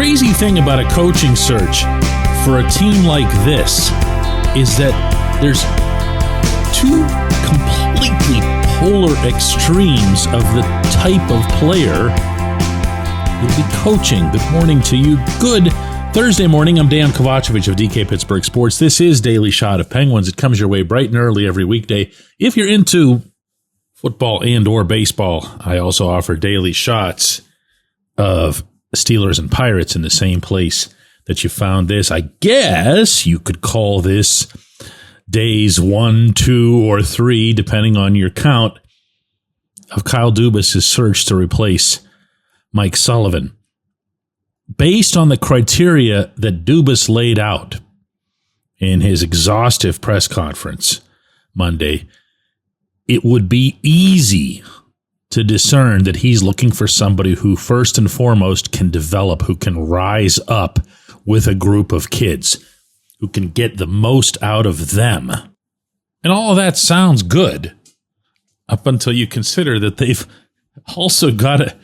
crazy thing about a coaching search for a team like this is that there's two completely polar extremes of the type of player you'll be coaching. Good morning to you. Good Thursday morning. I'm Dejan Kovacevic of DK Pittsburgh Sports. This is Daily Shot of Penguins. It comes your way bright and early every weekday. If you're into football and or baseball, I also offer daily shots of Steelers and Pirates in the same place that you found this. I guess you could call this days 1, 2, or 3, depending on your count, of Kyle Dubas' search to replace Mike Sullivan. Based on the criteria that Dubas laid out in his exhaustive press conference Monday, it would be easy to discern that he's looking for somebody who first and foremost can develop, who can rise up with a group of kids, who can get the most out of them. And all of that sounds good up until you consider that they've also got to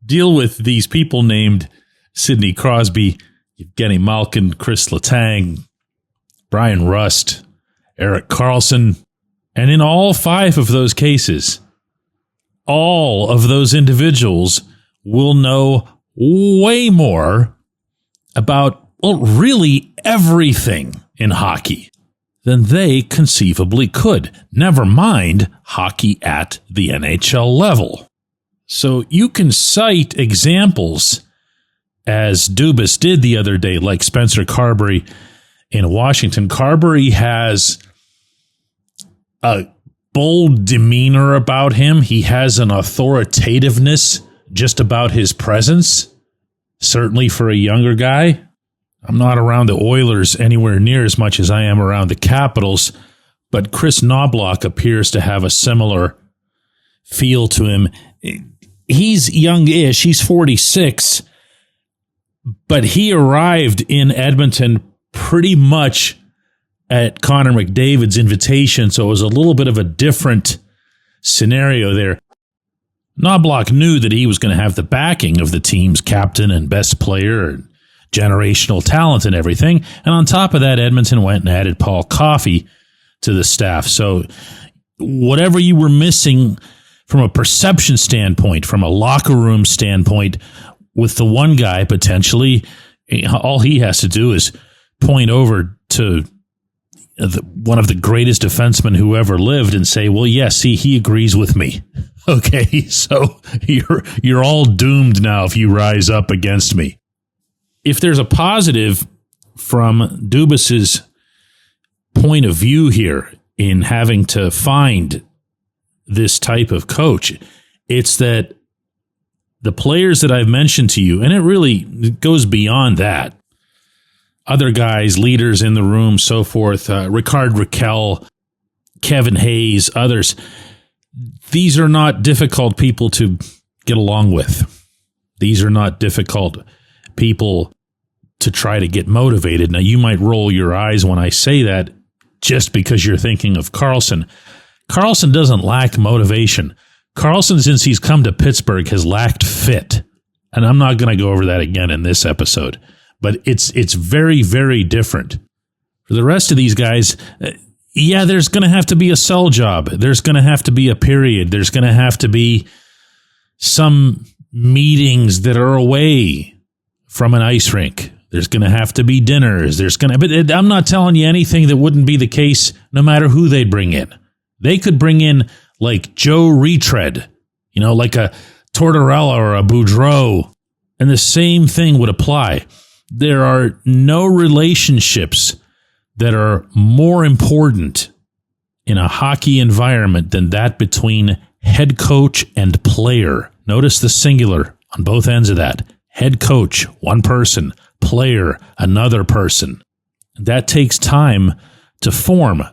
deal with these people named Sidney Crosby, Evgeny Malkin, Chris Letang, Brian Rust, Erik Karlsson. And in all 5 of those cases, all of those individuals will know way more about, well, really everything in hockey than they conceivably could. Never mind hockey at the NHL level. So you can cite examples, as Dubas did the other day, like Spencer Carberry in Washington. Carberry has a bold demeanor about him. He has an authoritativeness just about his presence, certainly for a younger guy. I'm not around the Oilers anywhere near as much as I am around the Capitals, but Chris Knobloch appears to have a similar feel to him. He's young-ish. He's 46, but he arrived in Edmonton pretty much at Connor McDavid's invitation, so it was a little bit of a different scenario there. Knobloch knew that he was going to have the backing of the team's captain and best player and generational talent and everything, and on top of that, Edmonton went and added Paul Coffey to the staff. So whatever you were missing from a perception standpoint, from a locker room standpoint, with the one guy potentially, all he has to do is point over to one of the greatest defensemen who ever lived and say, well, yes, he agrees with me. Okay, so you're all doomed now if you rise up against me. If there's a positive from Dubas's point of view here in having to find this type of coach, it's that the players that I've mentioned to you, and it really goes beyond that, other guys, leaders in the room, so forth, Ricard Raquel, Kevin Hayes, others, these are not difficult people to get along with. These are not difficult people to try to get motivated. Now, you might roll your eyes when I say that just because you're thinking of Karlsson. Karlsson doesn't lack motivation. Karlsson, since he's come to Pittsburgh, has lacked fit. And I'm not going to go over that again in this episode. But it's very, very different. For the rest of these guys, there's going to have to be a sell job. There's going to have to be a period. There's going to have to be some meetings that are away from an ice rink. There's going to have to be dinners. But I'm not telling you anything that wouldn't be the case no matter who they bring in. They could bring in like Joe Retread, like a Tortorella or a Boudreau, and the same thing would apply. There are no relationships that are more important in a hockey environment than that between head coach and player. Notice the singular on both ends of that. Head coach, one person. Player, another person. That takes time to form.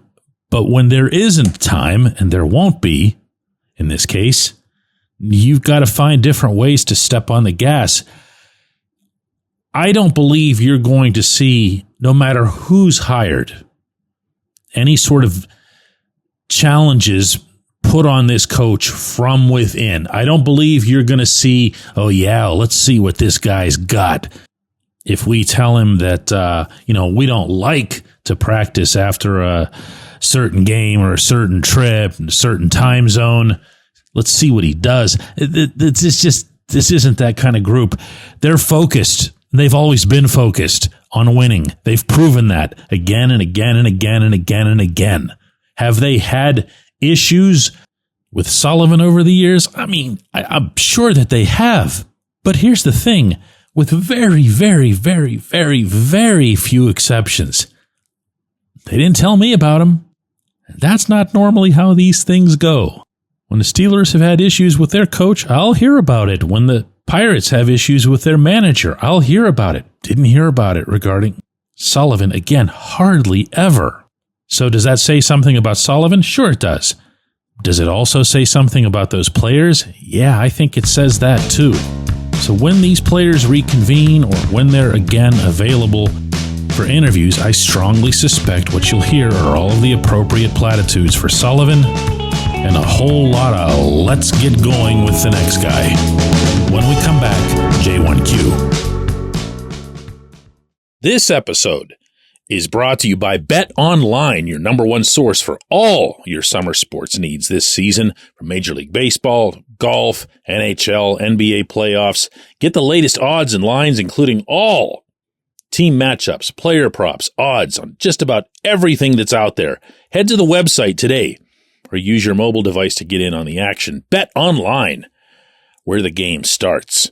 But when there isn't time, and there won't be in this case, you've got to find different ways to step on the gas. I don't believe you're going to see, no matter who's hired, any sort of challenges put on this coach from within. I don't believe you're going to see, let's see what this guy's got. if we tell him that, we don't like to practice after a certain game or a certain trip, a certain time zone, let's see what he does. This isn't that kind of group. They're focused. They've always been focused on winning. They've proven that again and again and again and again and again. Have they had issues with Sullivan over the years? I mean, I'm sure that they have. But here's the thing. With very, very, very, very, very few exceptions, they didn't tell me about them. That's not normally how these things go. When the Steelers have had issues with their coach, I'll hear about it. When the Pirates have issues with their manager, I'll hear about it. Didn't hear about it regarding Sullivan. Again, hardly ever. So does that say something about Sullivan? Sure it does. Does it also say something about those players? Yeah, I think it says that too. So when these players reconvene or when they're again available for interviews, I strongly suspect what you'll hear are all of the appropriate platitudes for Sullivan and a whole lot of let's get going with the next guy. When we come back, J1Q. This episode is brought to you by Bet Online, your number one source for all your summer sports needs this season, from Major League Baseball, golf, NHL, NBA playoffs. Get the latest odds and lines, including all team matchups, player props, odds on just about everything that's out there. Head to the website today or use your mobile device to get in on the action. Bet Online, where the game starts.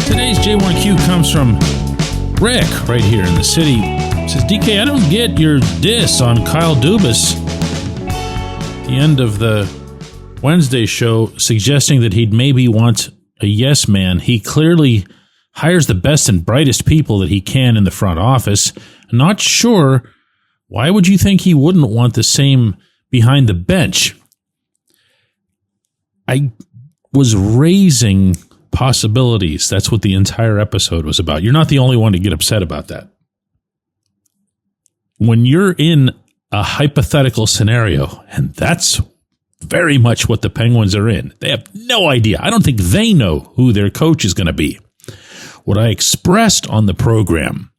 Today's J1Q comes from Rick right here in the city. It says, DK, I don't get your diss on Kyle Dubas. The end of the Wednesday show suggesting that he'd maybe want a yes man. He clearly hires the best and brightest people that he can in the front office. Not sure. Why would you think he wouldn't want the same behind the bench? I was raising possibilities. That's what the entire episode was about. You're not the only one to get upset about that. When you're in a hypothetical scenario, and that's very much what the Penguins are in, they have no idea. I don't think they know who their coach is going to be. What I expressed on the program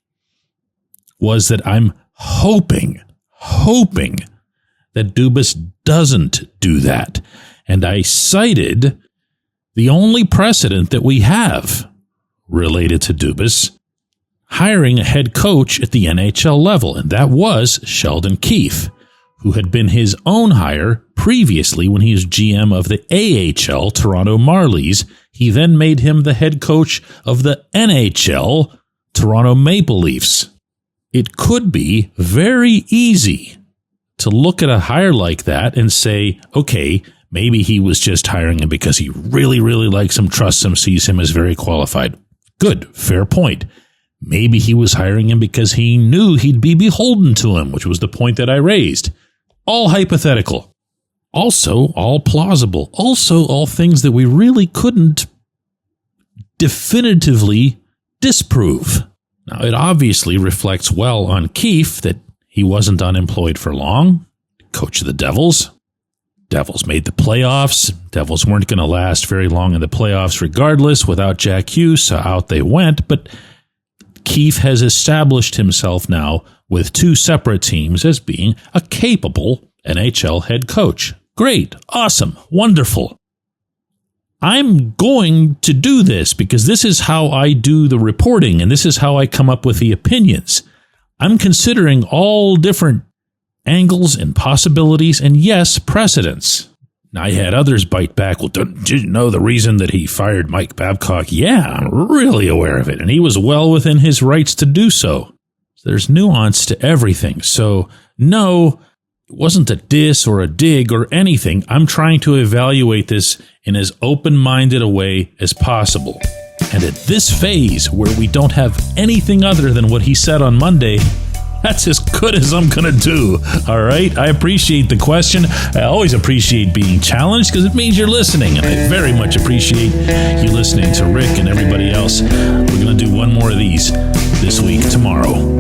was that I'm hoping that Dubas doesn't do that. And I cited the only precedent that we have related to Dubas hiring a head coach at the NHL level, and that was Sheldon Keefe, who had been his own hire previously when he was GM of the AHL Toronto Marlies. He then made him the head coach of the NHL Toronto Maple Leafs. It could be very easy to look at a hire like that and say, okay, maybe he was just hiring him because he really, really likes him, trusts him, sees him as very qualified. Good, fair point. Maybe he was hiring him because he knew he'd be beholden to him, which was the point that I raised. All hypothetical. Also, all plausible. Also, all things that we really couldn't definitively disprove. Now, it obviously reflects well on Keefe that he wasn't unemployed for long. Coach of the Devils. Devils made the playoffs. Devils weren't going to last very long in the playoffs regardless without Jack Hughes, so out they went. But Keefe has established himself now with two separate teams as being a capable NHL head coach. Great, awesome, wonderful. I'm going to do this because this is how I do the reporting and this is how I come up with the opinions. I'm considering all different angles and possibilities and, yes, precedents. Now, I had others bite back. Well, did you know the reason that he fired Mike Babcock? Yeah, I'm really aware of it, and he was well within his rights to do so. There's nuance to everything. So, no, it wasn't a diss or a dig or anything. I'm trying to evaluate this in as open-minded a way as possible. And at this phase, where we don't have anything other than what he said on Monday, that's as good as I'm going to do. All right? I appreciate the question. I always appreciate being challenged because it means you're listening. And I very much appreciate you listening to Rick and everybody else. We're going to do one more of these this week tomorrow.